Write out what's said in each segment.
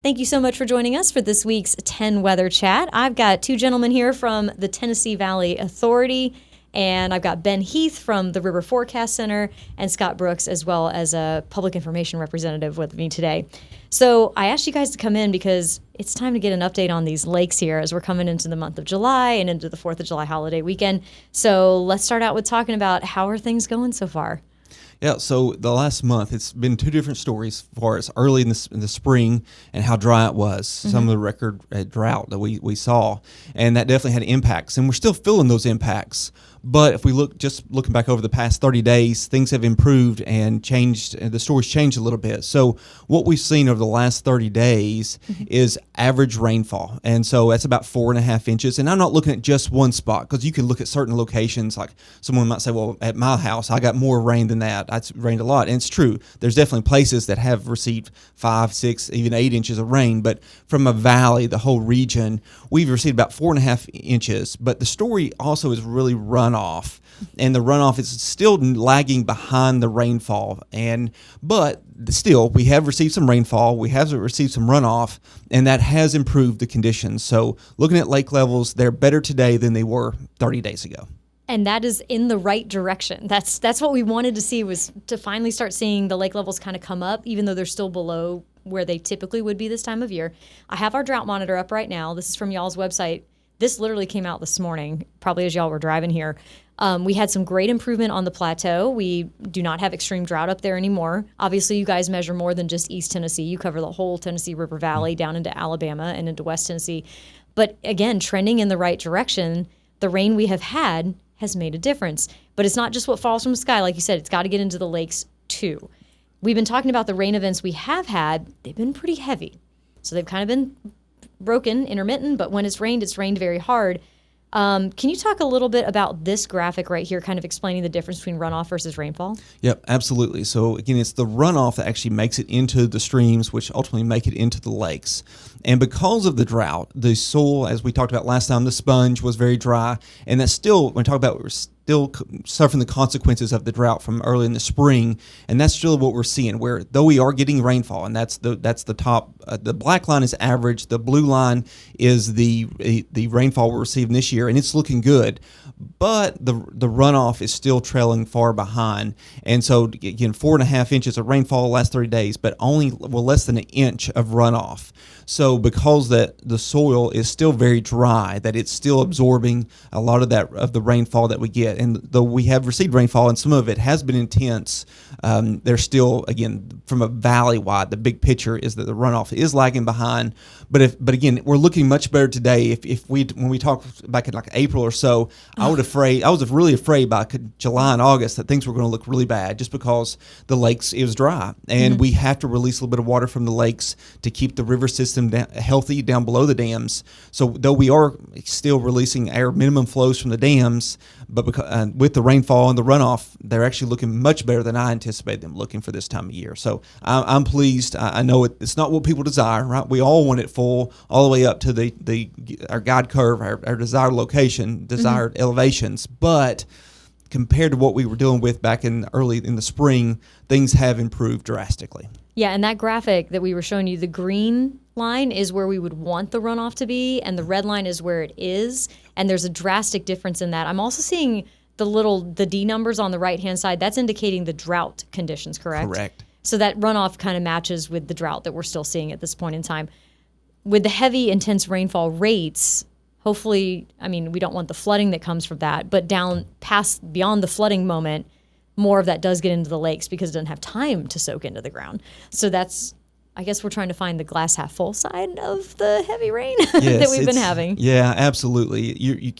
Thank you so much for joining us for this week's 10 Weather Chat. I've got two gentlemen here from the Tennessee Valley Authority, and I've got Ben Heath from the River Forecast Center and Scott Brooks as well as a public information representative with me today. So I asked you guys to come in because it's time to get an update on these lakes here as we're coming into the month of July and into the 4th of July holiday weekend. So let's start out with talking about how are things going so far? Yeah, so the last month, it's been two different stories as far as early in the spring and how dry it was, some of the record drought that we saw, and that definitely had impacts, and we're still feeling those impacts. But if we looking back over the past 30 days, things have improved and changed, and the story's changed a little bit. So what we've seen over the last 30 days is average rainfall, and so that's about 4.5 inches. And I'm not looking at just one spot, because you can look at certain locations, like someone might say, well, at my house, I got more rain than that. It's rained a lot, and it's true. There's definitely places that have received 5, 6, even 8 inches of rain, but from a valley, the whole region, we've received about 4.5 inches. But the story also is really runoff, and the runoff is still lagging behind the rainfall. But still, we have received some rainfall, we have received some runoff, and that has improved the conditions. So looking at lake levels, they're better today than they were 30 days ago. And that is in the right direction. That's what we wanted to see, was to finally start seeing the lake levels kind of come up, even though they're still below where they typically would be this time of year. I have our drought monitor up right now. This is from y'all's website. This literally came out this morning, probably as y'all were driving here. We had some great improvement on the plateau. We do not have extreme drought up there anymore. Obviously, you guys measure more than just East Tennessee. You cover the whole Tennessee River Valley down into Alabama and into West Tennessee. But again, trending in the right direction. The rain we have had has made a difference. But it's not just what falls from the sky. Like you said, it's got to get into the lakes too. We've been talking about the rain events we have had. They've been pretty heavy. So they've kind of been broken, intermittent, but when it's rained very hard. Can you talk a little bit about this graphic right here, kind of explaining the difference between runoff versus rainfall? Yep, absolutely. So again, it's the runoff that actually makes it into the streams, which ultimately make it into the lakes. And because of the drought, the soil, as we talked about last time, the sponge was very dry. And that's still, when we talk about, we're still suffering the consequences of the drought from early in the spring. And that's still what we're seeing, where though we are getting rainfall, and that's the top, the black line is average, the blue line is the rainfall we're receiving this year, and it's looking good. But the runoff is still trailing far behind. And so, again, 4.5 inches of rainfall the last 30 days, but only less than an inch of runoff. So because the soil is still very dry, that it's still absorbing a lot of the rainfall that we get. And though we have received rainfall, and some of it has been intense, there's still, again, from a valley-wide, the big picture is that the runoff is lagging behind. But again, we're looking much better today. When we talked back in like April or so, I was really afraid by July and August that things were going to look really bad, just because the lakes, it was dry, and we have to release a little bit of water from the lakes to keep the river system healthy down below the dams. So though we are still releasing our minimum flows from the dams, but with the rainfall and the runoff, they're actually looking much better than I anticipated them looking for this time of year. So I'm pleased. I know it's not what people desire, right? We all want it full all the way up to our guide curve, our desired location, desired elevations, but compared to what we were dealing with back early in the spring, things have improved drastically. Yeah, and that graphic that we were showing you, the green line is where we would want the runoff to be, and the red line is where it is, and there's a drastic difference in that. I'm also seeing the D numbers on the right-hand side. That's indicating the drought conditions, correct? Correct. So that runoff kind of matches with the drought that we're still seeing at this point in time. With the heavy, intense rainfall rates, hopefully, I mean, we don't want the flooding that comes from that, but beyond the flooding moment, more of that does get into the lakes because it doesn't have time to soak into the ground. So I guess we're trying to find the glass half full side of the heavy rain that we've been having. Yeah, absolutely.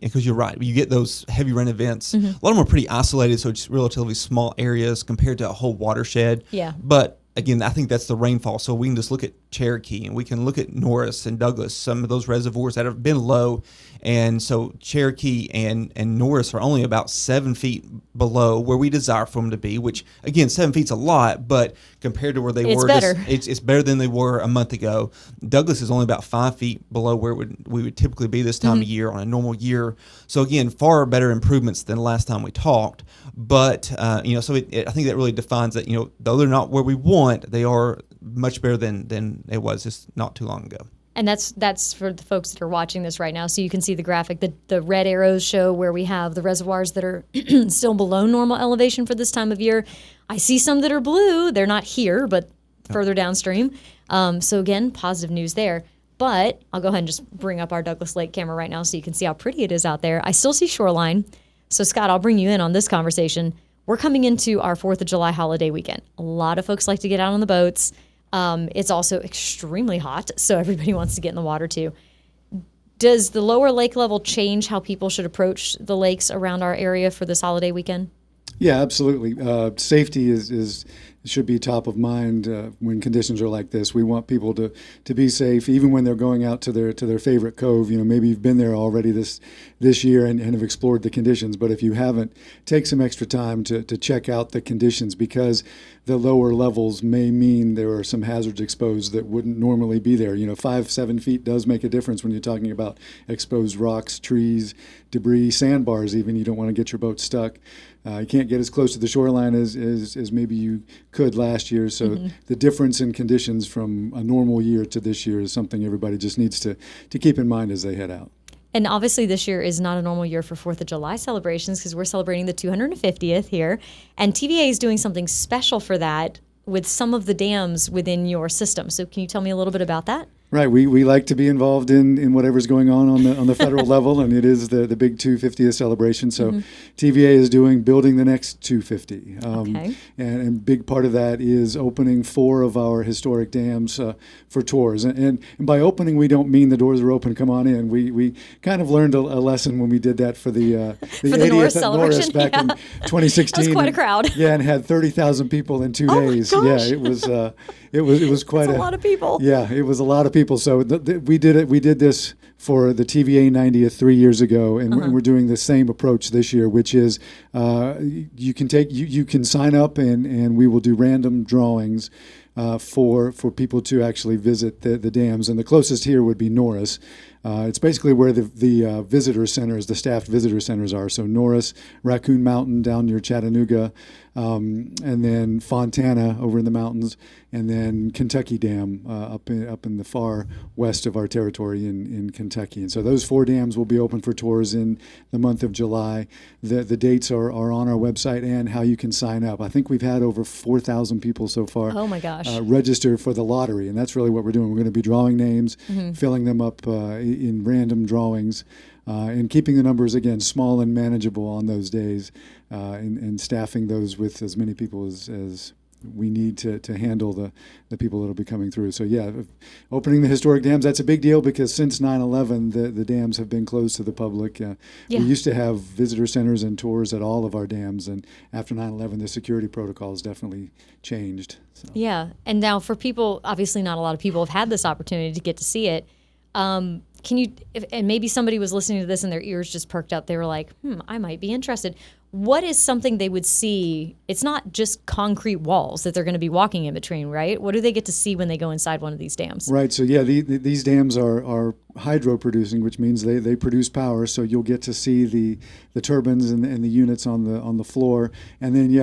Because you're right. You get those heavy rain events. A lot of them are pretty isolated, so it's relatively small areas compared to a whole watershed. Yeah. But again, I think that's the rainfall. So we can just look at Cherokee, and we can look at Norris and Douglas, some of those reservoirs that have been low. And so Cherokee and Norris are only about 7 feet below where we desire for them to be, which, again, 7 feet's a lot, but compared to where they were, it's better than they were a month ago. Douglas is only about 5 feet below where we would typically be this time of year on a normal year. So, again, far better improvements than the last time we talked. But, so I think that really defines that, though they're not where we want, they are much better than it was just not too long ago. And that's for the folks that are watching this right now. So you can see the graphic. The red arrows show where we have the reservoirs that are still below normal elevation for this time of year. I see some that are blue. They're not here, but further downstream. So again, positive news there. But I'll go ahead and just bring up our Douglas Lake camera right now so you can see how pretty it is out there. I still see shoreline. So Scott, I'll bring you in on this conversation. We're coming into our 4th of July holiday weekend. A lot of folks like to get out on the boats. It's also extremely hot, so everybody wants to get in the water too. Does the lower lake level change how people should approach the lakes around our area for this holiday weekend? Yeah, absolutely. Safety should be top of mind when conditions are like this. We want people to be safe, even when they're going out to their favorite cove. Maybe you've been there already this year and have explored the conditions. But if you haven't, take some extra time to check out the conditions, because the lower levels may mean there are some hazards exposed that wouldn't normally be there. 5-7 feet does make a difference when you're talking about exposed rocks, trees, debris, sandbars. Even you don't want to get your boat stuck. You can't get as close to the shoreline as maybe you could last year. So the difference in conditions from a normal year to this year is something everybody just needs to keep in mind as they head out. And obviously this year is not a normal year for 4th of July celebrations because we're celebrating the 250th here. And TVA is doing something special for that with some of the dams within your system. So can you tell me a little bit about that? Right. We like to be involved in whatever's going on the federal level, and it is the big 250th celebration. So TVA is building the next 250. And big part of that is opening 4 of our historic dams for tours. And by opening, we don't mean the doors are open, come on in. We kind of learned a lesson when we did that for the 80th at Norris back in 2016. That was quite a crowd. Yeah, and had 30,000 people in 2 days. My gosh. Yeah, it was quite a lot of people. Yeah, it was a lot of people. So we did it. We did this for the TVA 90th 3 years ago, and we're doing the same approach this year, which is you can sign up and we will do random drawings for people to actually visit the dams, and the closest here would be Norris. It's basically where the visitor centers, the staffed visitor centers are. So Norris, Raccoon Mountain down near Chattanooga, and then Fontana over in the mountains, and then Kentucky Dam up in the far west of our territory in Kentucky. And so those 4 dams will be open for tours in the month of July. The dates are on our website and how you can sign up. I think we've had over 4,000 people so far. Oh my gosh. Register for the lottery, and that's really what we're doing. We're going to be drawing names, filling them up in random drawings, and keeping the numbers, again, small and manageable on those days, and staffing those with as many people as we need to handle the people that will be coming through. So yeah, opening the historic dams, that's a big deal because since 9/11, the dams have been closed to the public. We used to have visitor centers and tours at all of our dams, and after 9/11, the security protocols definitely changed. So. Yeah, and now for people, obviously not a lot of people have had this opportunity to get to see it. Can you, and maybe somebody was listening to this and their ears just perked up. They were like, I might be interested. What is something they would see? It's not just concrete walls that they're going to be walking in between, right? What do they get to see when they go inside one of these dams? Right. So yeah, these dams are hydro producing, which means they produce power. So you'll get to see the turbines and the units on the floor. And then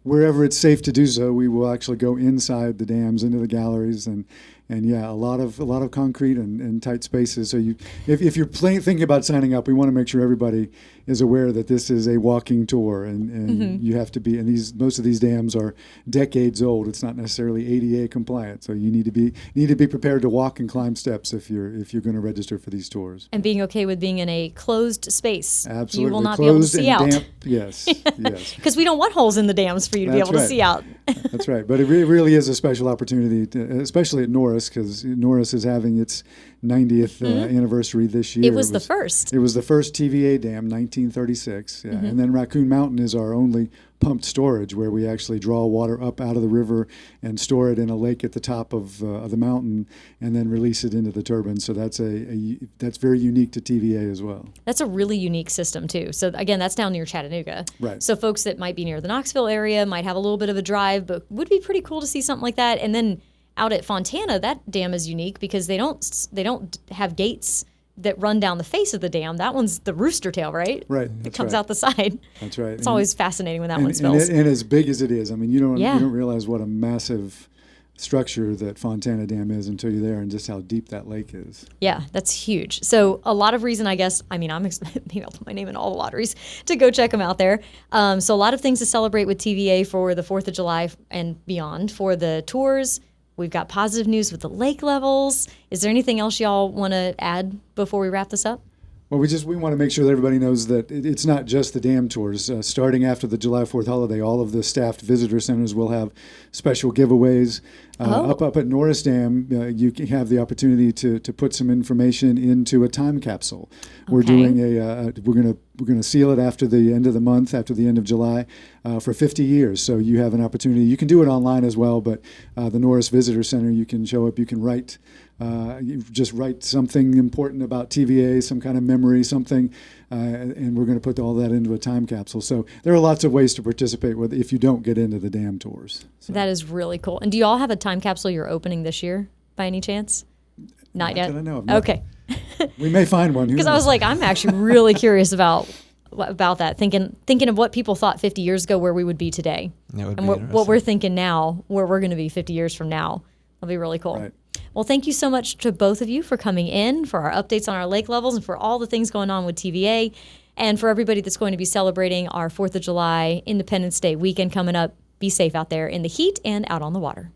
wherever it's safe to do so, we will actually go inside the dams into the galleries and yeah, a lot of concrete and tight spaces. So if you're thinking about signing up, we want to make sure everybody is aware that this is a walking tour, and you have to be. And most of these dams are decades old. It's not necessarily ADA compliant, so you need to be prepared to walk and climb steps if you're going to register for these tours. And being okay with being in a closed space. Absolutely, you will not closed be able to see damp, out. Yes, yes. Because we don't want holes in the dams for you to be able to see out. That's right. But it really is a special opportunity, especially at Norris, because Norris is having its 90th anniversary this year. It was the first. It was the first TVA dam, 1936. Yeah. And then Raccoon Mountain is our only pumped storage, where we actually draw water up out of the river and store it in a lake at the top of the mountain, and then release it into the turbines. So that's that's very unique to TVA as well. That's a really unique system too. So again, that's down near Chattanooga. Right. So folks that might be near the Knoxville area might have a little bit of a drive, but would be pretty cool to see something like that. And then out at Fontana, that dam is unique because they don't have gates that run down the face of the dam. That one's the rooster tail, right? Right. It comes out the side. That's right. It's always fascinating when that one spills. And as big as it is, I mean, you don't realize what a massive structure that Fontana Dam is until you're there, and just how deep that lake is. Yeah, that's huge. So a lot of reason, I guess, maybe I'll put my name in all the lotteries to go check them out there. So a lot of things to celebrate with TVA for the 4th of July and beyond. For the tours, we've got positive news with the lake levels. Is there anything else y'all want to add before we wrap this up? Well, we want to make sure that everybody knows that it's not just the dam tours. Starting after the July 4th holiday, all of the staffed visitor centers will have special giveaways. Up at Norris Dam, you can have the opportunity to put some information into a time capsule. We're doing we're going to seal it after the end of the month, after the end of July, for 50 years. So you have an opportunity. You can do it online as well, but the Norris Visitor Center, you can show up. You can write. You just write something important about TVA, some kind of memory, something, and we're going to put all that into a time capsule. So there are lots of ways to participate with if you don't get into the dam tours. So. That is really cool. And do you all have a time capsule you're opening this year, by any chance? Not yet. I know of. Okay. We may find one. Because I was like, I'm actually really curious about that, thinking of what people thought 50 years ago, where we would be today, and what we're thinking now, where we're going to be 50 years from now. That'll be really cool. Right. Well, thank you so much to both of you for coming in, for our updates on our lake levels, and for all the things going on with TVA, and for everybody that's going to be celebrating our 4th of July Independence Day weekend coming up. Be safe out there in the heat and out on the water.